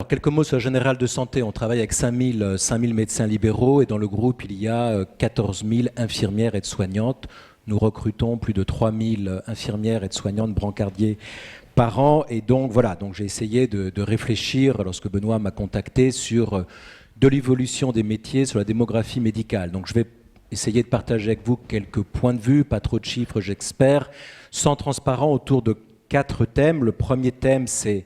Alors, quelques mots sur la Générale de Santé. On travaille avec 5000 médecins libéraux et dans le groupe, il y a 14 000 infirmières et aides-soignantes. Nous recrutons plus de 3000 infirmières et aides-soignantes brancardiers par an. Et donc, voilà, donc j'ai essayé de réfléchir, lorsque Benoît m'a contacté, sur de l'évolution des métiers, sur la démographie médicale. Donc, je vais essayer de partager avec vous quelques points de vue, pas trop de chiffres, j'espère, sans transparent, autour de 4 thèmes. Le premier thème, c'est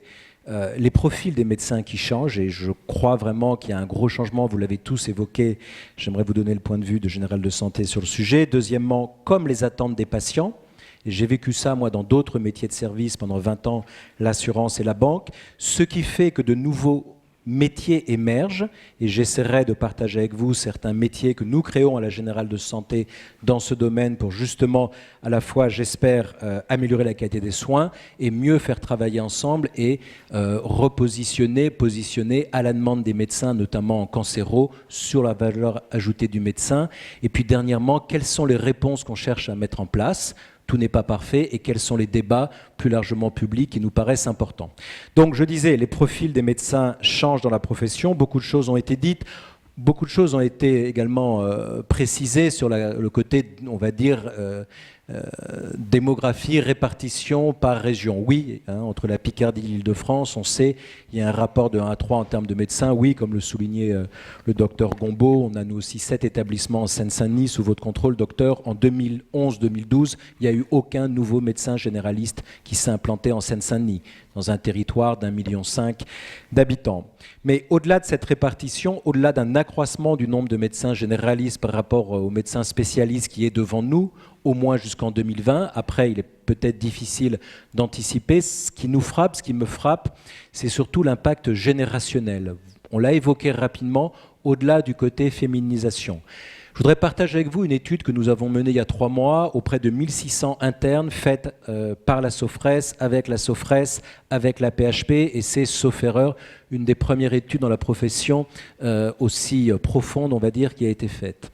les profils des médecins qui changent, et je crois vraiment qu'il y a un gros changement, vous l'avez tous évoqué, j'aimerais vous donner le point de vue de Général de Santé sur le sujet. Deuxièmement, comme les attentes des patients, et j'ai vécu ça moi dans d'autres métiers de service pendant 20 ans, l'assurance et la banque, ce qui fait que de nouveaux métiers émergent, et j'essaierai de partager avec vous certains métiers que nous créons à la Générale de Santé dans ce domaine pour justement, à la fois, j'espère, améliorer la qualité des soins et mieux faire travailler ensemble et positionner à la demande des médecins, notamment en cancéro, sur la valeur ajoutée du médecin. Et puis dernièrement, quelles sont les réponses qu'on cherche à mettre en place ? Tout n'est pas parfait, et quels sont les débats plus largement publics qui nous paraissent importants. Donc je disais, les profils des médecins changent dans la profession, beaucoup de choses ont été dites, beaucoup de choses ont été également précisées sur le côté, on va dire, démographie, répartition par région. Oui, entre la Picardie et l'Île-de-France, on sait, il y a un rapport de 1 à 3 en termes de médecins. Oui, comme le soulignait le docteur Gombeau, on a nous aussi 7 établissements en Seine-Saint-Denis sous votre contrôle, docteur. En 2011-2012, il n'y a eu aucun nouveau médecin généraliste qui s'est implanté en Seine-Saint-Denis, dans un territoire d'1,5 million d'habitants. Mais au-delà de cette répartition, au-delà d'un accroissement du nombre de médecins généralistes par rapport aux médecins spécialistes qui est devant nous, au moins jusqu'en 2020. Après, il est peut-être difficile d'anticiper. Ce qui nous frappe, ce qui me frappe, c'est surtout l'impact générationnel. On l'a évoqué rapidement, au-delà du côté féminisation. Je voudrais partager avec vous une étude que nous avons menée il y a 3 mois auprès de 1600 internes, faite par la Sofres, avec la PHP, et c'est, sauf erreur, une des premières études dans la profession aussi profonde, on va dire, qui a été faite.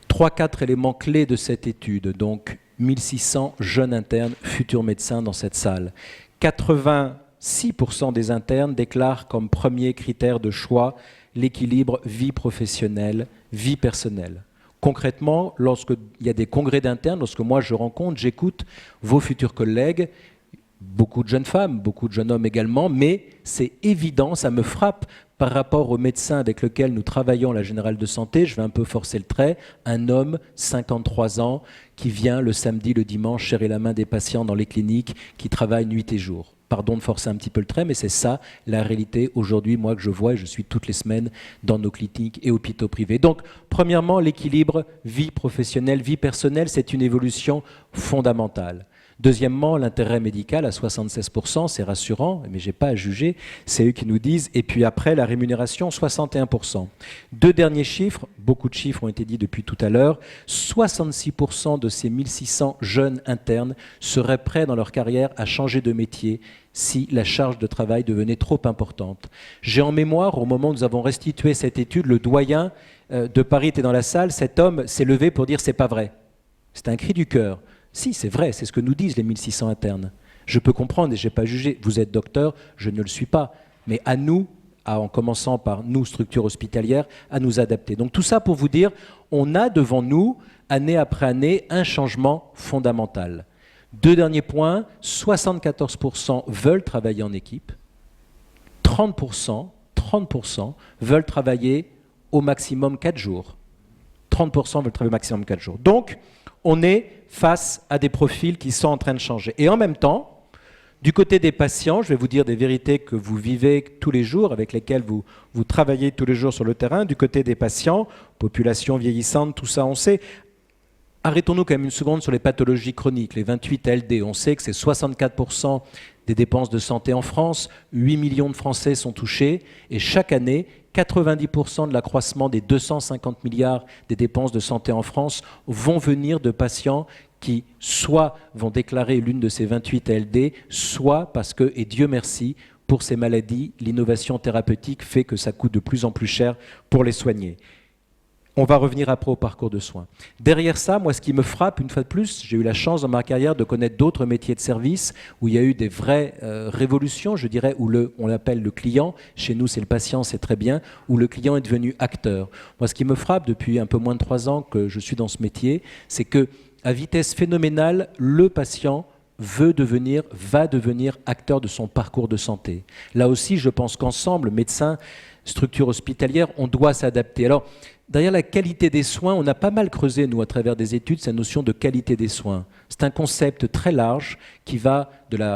3-4 éléments clés de cette étude. Donc 1600 jeunes internes, futurs médecins dans cette salle. 86% des internes déclarent comme premier critère de choix l'équilibre vie professionnelle, vie personnelle. Concrètement, lorsqu'il y a des congrès d'internes, lorsque moi je rencontre, j'écoute vos futurs collègues, beaucoup de jeunes femmes, beaucoup de jeunes hommes également, mais c'est évident, ça me frappe par rapport aux médecins avec lesquels nous travaillons à la Générale de Santé. Je vais un peu forcer le trait, un homme, 53 ans, qui vient le samedi, le dimanche, serrer la main des patients dans les cliniques, qui travaille nuit et jour. Pardon de forcer un petit peu le trait, mais c'est ça la réalité aujourd'hui, moi, que je vois, et je suis toutes les semaines dans nos cliniques et hôpitaux privés. Donc, premièrement, l'équilibre vie professionnelle, vie personnelle, c'est une évolution fondamentale. Deuxièmement, l'intérêt médical à 76%, c'est rassurant, mais je n'ai pas à juger, c'est eux qui nous disent. Et puis après, la rémunération, 61%. 2 derniers chiffres, beaucoup de chiffres ont été dits depuis tout à l'heure, 66% de ces 1600 jeunes internes seraient prêts dans leur carrière à changer de métier si la charge de travail devenait trop importante. J'ai en mémoire, au moment où nous avons restitué cette étude, le doyen de Paris était dans la salle, cet homme s'est levé pour dire « c'est pas vrai ». C'est un cri du cœur. Si, c'est vrai, c'est ce que nous disent les 1600 internes. Je peux comprendre et je n'ai pas jugé. Vous êtes docteur, je ne le suis pas. Mais à nous, en commençant par nous, structures hospitalières, à nous adapter. Donc tout ça pour vous dire, on a devant nous, année après année, un changement fondamental. 2 derniers points, 74% veulent travailler en équipe, 30% veulent travailler au maximum 4 jours. 30% veulent travailler au maximum 4 jours. Donc, on est face à des profils qui sont en train de changer. Et en même temps, du côté des patients, je vais vous dire des vérités que vous vivez tous les jours, avec lesquelles vous travaillez tous les jours sur le terrain. Du côté des patients, population vieillissante, tout ça, on sait. Arrêtons-nous quand même une seconde sur les pathologies chroniques, les 28 LD. On sait que c'est 64% des dépenses de santé en France, 8 millions de Français sont touchés, et chaque année, 90% de l'accroissement des 250 milliards des dépenses de santé en France vont venir de patients qui soit vont déclarer l'une de ces 28 LD, soit parce que, et Dieu merci, pour ces maladies, l'innovation thérapeutique fait que ça coûte de plus en plus cher pour les soigner. On va revenir après au parcours de soins. Derrière ça, moi, ce qui me frappe, une fois de plus, j'ai eu la chance dans ma carrière de connaître d'autres métiers de service où il y a eu des vraies révolutions, je dirais, où on l'appelle le client. Chez nous, c'est le patient, c'est très bien, où le client est devenu acteur. Moi, ce qui me frappe depuis un peu moins de 3 ans que je suis dans ce métier, c'est que, à vitesse phénoménale, le patient va devenir acteur de son parcours de santé. Là aussi, je pense qu'ensemble, médecins, structures hospitalières, on doit s'adapter. Alors, derrière la qualité des soins, on a pas mal creusé, nous, à travers des études, cette notion de qualité des soins. C'est un concept très large qui va,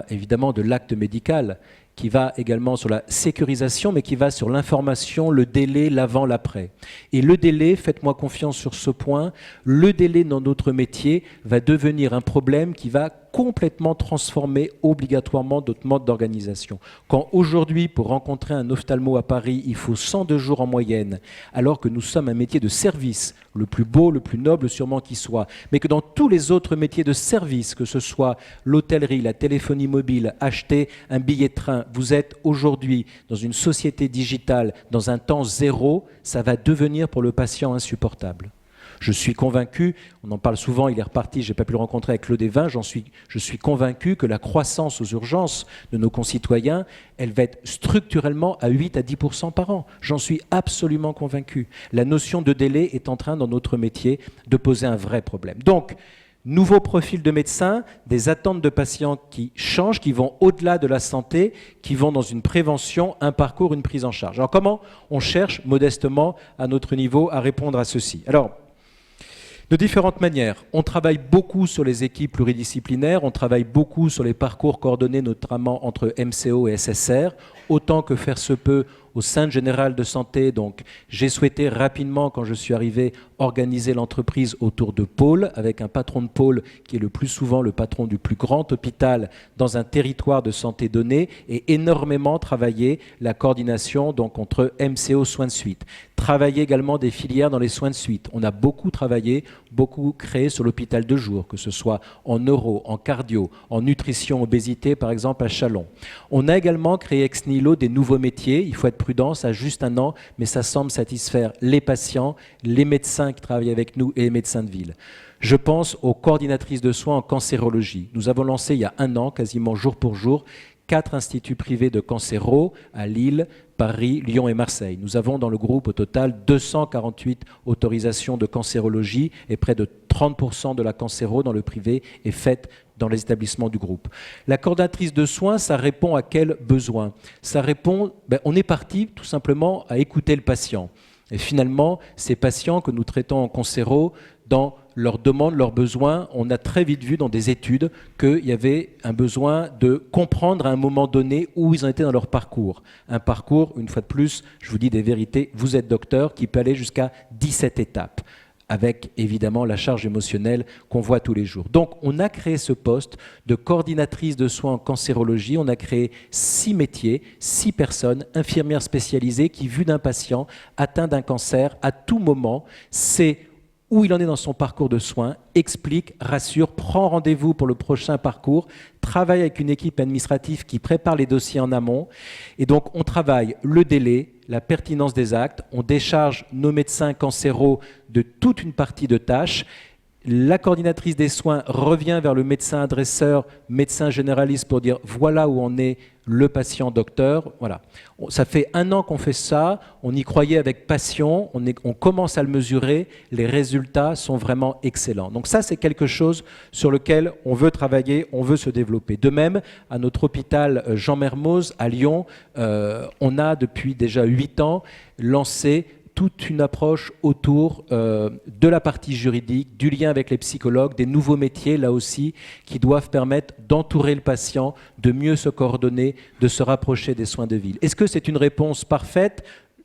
évidemment, de l'acte médical, qui va également sur la sécurisation, mais qui va sur l'information, le délai, l'avant, l'après. Et le délai, faites-moi confiance sur ce point, le délai dans notre métier va devenir un problème qui va complètement transformer obligatoirement notre mode d'organisation. Quand aujourd'hui, pour rencontrer un ophtalmo à Paris, il faut 102 jours en moyenne, alors que nous sommes un métier de service, le plus beau, le plus noble sûrement qui soit, mais que dans tous les autres métiers de service, que ce soit l'hôtellerie, la téléphonie mobile, acheter un billet de train, vous êtes aujourd'hui dans une société digitale, dans un temps zéro, ça va devenir pour le patient insupportable. Je suis convaincu, on en parle souvent, il est reparti, je n'ai pas pu le rencontrer avec Claude Evin, je suis convaincu que la croissance aux urgences de nos concitoyens, elle va être structurellement à 8 à 10% par an. J'en suis absolument convaincu. La notion de délai est en train, dans notre métier, de poser un vrai problème. Donc, nouveau profil de médecins, des attentes de patients qui changent, qui vont au-delà de la santé, qui vont dans une prévention, un parcours, une prise en charge. Alors comment on cherche modestement à notre niveau à répondre à ceci? Alors, de différentes manières. On travaille beaucoup sur les équipes pluridisciplinaires, on travaille beaucoup sur les parcours coordonnés notamment entre MCO et SSR, autant que faire se peut au sein général de santé. Donc, j'ai souhaité rapidement, quand je suis arrivé, organiser l'entreprise autour de pôles, avec un patron de pôle qui est le plus souvent le patron du plus grand hôpital dans un territoire de santé donné, et énormément travailler la coordination donc entre MCO soins de suite. Travailler également des filières dans les soins de suite. On a beaucoup travaillé, beaucoup créé sur l'hôpital de jour, que ce soit en neuro, en cardio, en nutrition, obésité, par exemple à Chalon. On a également créé ex nihilo des nouveaux métiers. Il faut être prudent, ça a juste 1 an, mais ça semble satisfaire les patients, les médecins qui travaillent avec nous et les médecins de ville. Je pense aux coordinatrices de soins en cancérologie. Nous avons lancé il y a 1 an, quasiment jour pour jour, 4 instituts privés de cancéro à Lille, Paris, Lyon et Marseille. Nous avons dans le groupe au total 248 autorisations de cancérologie et près de 30% de la cancéro dans le privé est faite dans les établissements du groupe. La coordinatrice de soins, ça répond à quel besoin? Ça répond, on est parti tout simplement à écouter le patient. Et finalement, ces patients que nous traitons en cancéro, dans leurs demandes, leurs besoins, on a très vite vu dans des études qu'il y avait un besoin de comprendre à un moment donné où ils en étaient dans leur parcours. Un parcours, une fois de plus, je vous dis des vérités, vous êtes docteur, qui peut aller jusqu'à 17 étapes, avec évidemment la charge émotionnelle qu'on voit tous les jours. Donc on a créé ce poste de coordinatrice de soins en cancérologie, on a créé 6 métiers, 6 personnes, infirmières spécialisées qui, vu d'un patient atteint d'un cancer, à tout moment, c'est où il en est dans son parcours de soins, explique, rassure, prend rendez-vous pour le prochain parcours, travaille avec une équipe administrative qui prépare les dossiers en amont. Et donc, on travaille le délai, la pertinence des actes, on décharge nos médecins cancéraux de toute une partie de tâches. La coordinatrice des soins revient vers le médecin adresseur, médecin généraliste pour dire voilà où en est le patient docteur. Voilà. Ça fait 1 an qu'on fait ça, on y croyait avec passion, on commence à le mesurer, les résultats sont vraiment excellents. Donc ça, c'est quelque chose sur lequel on veut travailler, on veut se développer. De même, à notre hôpital Jean Mermoz à Lyon, on a depuis déjà 8 ans lancé toute une approche autour de la partie juridique, du lien avec les psychologues, des nouveaux métiers, là aussi, qui doivent permettre d'entourer le patient, de mieux se coordonner, de se rapprocher des soins de ville. Est-ce que c'est une réponse parfaite ?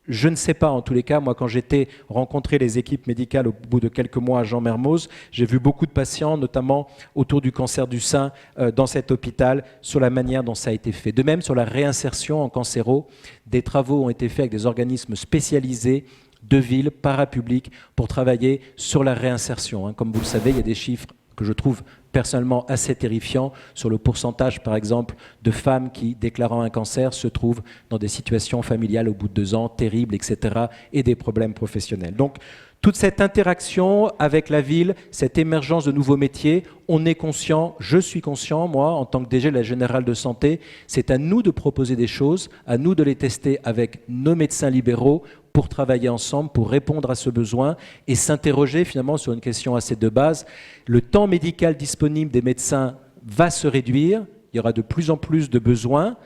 Je ne sais pas, en tous les cas. Moi, quand j'étais rencontré les équipes médicales au bout de quelques mois à Jean Mermoz, j'ai vu beaucoup de patients, notamment autour du cancer du sein, dans cet hôpital, sur la manière dont ça a été fait. De même, sur la réinsertion en cancéro, des travaux ont été faits avec des organismes spécialisés de ville, parapublics, pour travailler sur la réinsertion. Comme vous le savez, il y a des chiffres que je trouve personnellement assez terrifiant sur le pourcentage, par exemple, de femmes qui, déclarant un cancer, se trouvent dans des situations familiales au bout de 2 ans, terribles, etc., et des problèmes professionnels. Donc, toute cette interaction avec la ville, cette émergence de nouveaux métiers, on est conscient, je suis conscient, moi, en tant que DG de la Générale de Santé, c'est à nous de proposer des choses, à nous de les tester avec nos médecins libéraux pour travailler ensemble, pour répondre à ce besoin et s'interroger finalement sur une question assez de base. Le temps médical disponible des médecins va se réduire, il y aura de plus en plus de besoins.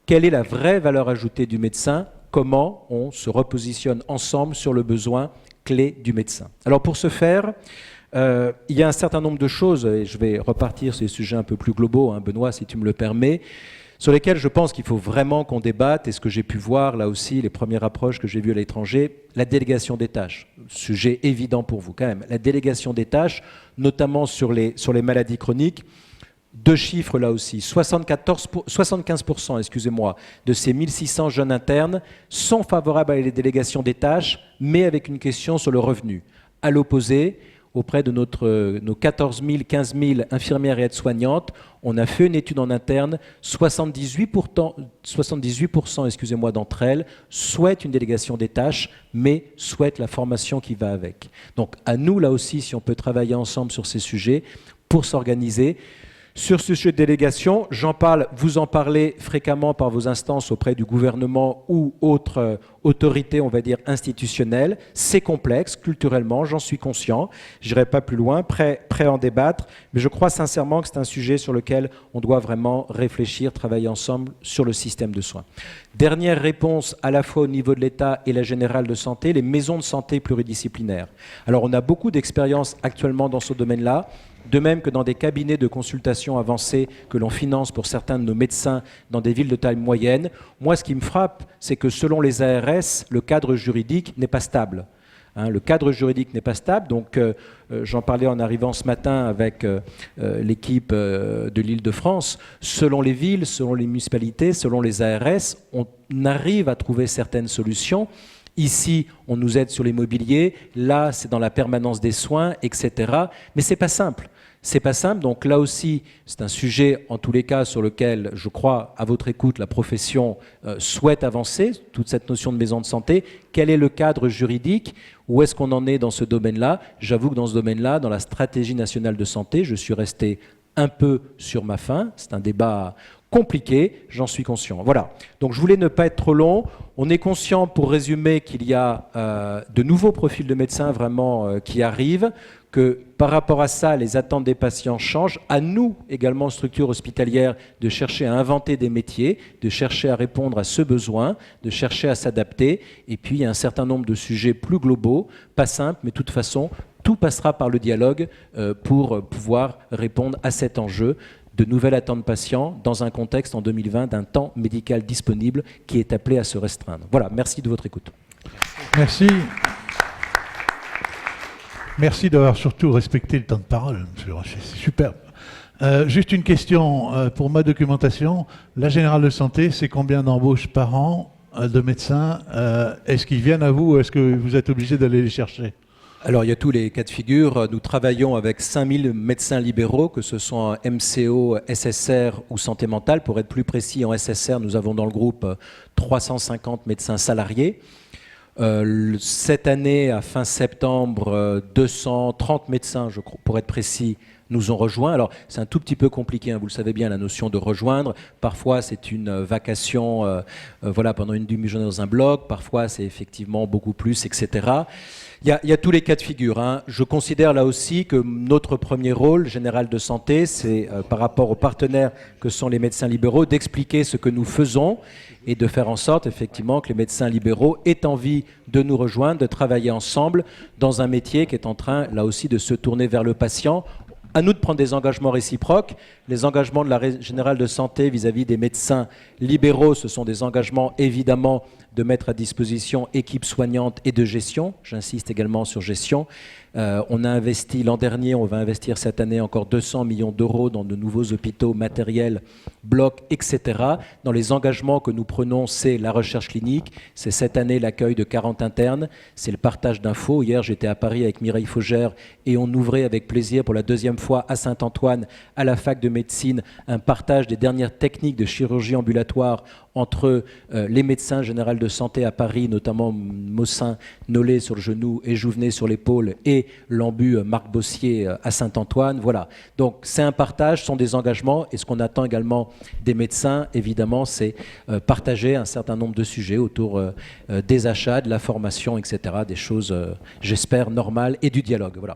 Quelle est la vraie valeur ajoutée du médecin? Comment on se repositionne ensemble sur le besoin clé du médecin? Alors pour ce faire, il y a un certain nombre de choses, et je vais repartir sur des sujets un peu plus globaux, hein, Benoît, si tu me le permets, sur lesquels je pense qu'il faut vraiment qu'on débatte, et ce que j'ai pu voir là aussi, les premières approches que j'ai vues à l'étranger, la délégation des tâches, sujet évident pour vous quand même, la délégation des tâches, notamment sur les maladies chroniques. 2 chiffres là aussi, 75% excusez-moi, de ces 1600 jeunes internes sont favorables à la délégation des tâches, mais avec une question sur le revenu. À l'opposé, auprès de nos 14 000, 15 000 infirmières et aides-soignantes, on a fait une étude en interne, 78% excusez-moi, d'entre elles souhaitent une délégation des tâches, mais souhaitent la formation qui va avec. Donc à nous là aussi, si on peut travailler ensemble sur ces sujets, pour s'organiser. Sur ce sujet de délégation, j'en parle, vous en parlez fréquemment par vos instances auprès du gouvernement ou autres autorités, on va dire, institutionnelles. C'est complexe, culturellement, j'en suis conscient. Je n'irai pas plus loin, prêt à en débattre, mais je crois sincèrement que c'est un sujet sur lequel on doit vraiment réfléchir, travailler ensemble sur le système de soins. Dernière réponse, à la fois au niveau de l'État et la Générale de Santé, les maisons de santé pluridisciplinaires. Alors, on a beaucoup d'expérience actuellement dans ce domaine-là. De même que dans des cabinets de consultation avancés que l'on finance pour certains de nos médecins dans des villes de taille moyenne, moi ce qui me frappe, c'est que selon les ARS, le cadre juridique n'est pas stable. Le cadre juridique n'est pas stable, donc j'en parlais en arrivant ce matin avec l'équipe de l'Île-de-France. Selon les villes, selon les municipalités, selon les ARS, on arrive à trouver certaines solutions. Ici, on nous aide sur l'immobilier, là, c'est dans la permanence des soins, etc. Mais c'est pas simple. C'est pas simple, donc là aussi, c'est un sujet, en tous les cas, sur lequel, je crois, à votre écoute, la profession souhaite avancer, toute cette notion de maison de santé. Quel est le cadre juridique? Où est-ce qu'on en est dans ce domaine-là? J'avoue que dans ce domaine-là, dans la stratégie nationale de santé, je suis resté un peu sur ma faim. C'est un débat compliqué, j'en suis conscient. Voilà, donc je voulais ne pas être trop long. On est conscient, pour résumer, qu'il y a de nouveaux profils de médecins vraiment qui arrivent, que par rapport à ça, les attentes des patients changent. À nous, également, structures hospitalières, de chercher à inventer des métiers, de chercher à répondre à ce besoin, de chercher à s'adapter. Et puis, il y a un certain nombre de sujets plus globaux, pas simples, mais de toute façon, tout passera par le dialogue pour pouvoir répondre à cet enjeu de nouvelles attentes patients dans un contexte en 2020 d'un temps médical disponible qui est appelé à se restreindre. Voilà, merci de votre écoute. Merci. Merci d'avoir surtout respecté le temps de parole, monsieur Rocher, c'est superbe. Juste une question pour ma documentation. La Générale de Santé, c'est combien d'embauches par an de médecins? Est-ce qu'ils viennent à vous ou est-ce que vous êtes obligé d'aller les chercher? Alors, il y a tous les cas de figure. Nous travaillons avec 5000 médecins libéraux, que ce soit en MCO, SSR ou santé mentale. Pour être plus précis, en SSR, nous avons dans le groupe 350 médecins salariés. Cette année, à fin septembre, 230 médecins, je crois, pour être précis, nous ont rejoints. Alors, c'est un tout petit peu compliqué, hein, vous le savez bien, la notion de rejoindre. Parfois, c'est une vacation voilà, pendant une demi-journée dans un bloc. Parfois, c'est effectivement beaucoup plus, etc. Il y a tous les cas de figure. Hein. Je considère là aussi que notre premier rôle, Général de Santé, c'est par rapport aux partenaires que sont les médecins libéraux, d'expliquer ce que nous faisons et de faire en sorte effectivement que les médecins libéraux aient envie de nous rejoindre, de travailler ensemble dans un métier qui est en train là aussi de se tourner vers le patient. À nous de prendre des engagements réciproques. Les engagements de la Générale de Santé vis-à-vis des médecins libéraux, ce sont des engagements évidemment de mettre à disposition équipes soignantes et de gestion. J'insiste également sur gestion. On a investi l'an dernier, on va investir cette année encore 200 millions d'euros dans de nouveaux hôpitaux, matériels, blocs, etc. Dans les engagements que nous prenons, c'est la recherche clinique, c'est cette année l'accueil de 40 internes, c'est le partage d'infos. Hier, j'étais à Paris avec Mireille Faugère et on ouvrait avec plaisir pour la deuxième fois à Saint-Antoine, à la fac de médecine, un partage des dernières techniques de chirurgie ambulatoire entre les médecins généraux de santé à Paris, notamment Maussin, Nollet sur le genou et Jouvenet sur l'épaule, et l'ambu Marc Bossier à Saint-Antoine. Voilà. Donc c'est un partage, ce sont des engagements, et ce qu'on attend également des médecins, évidemment, c'est partager un certain nombre de sujets autour des achats, de la formation, etc., des choses, j'espère, normales, et du dialogue. Voilà.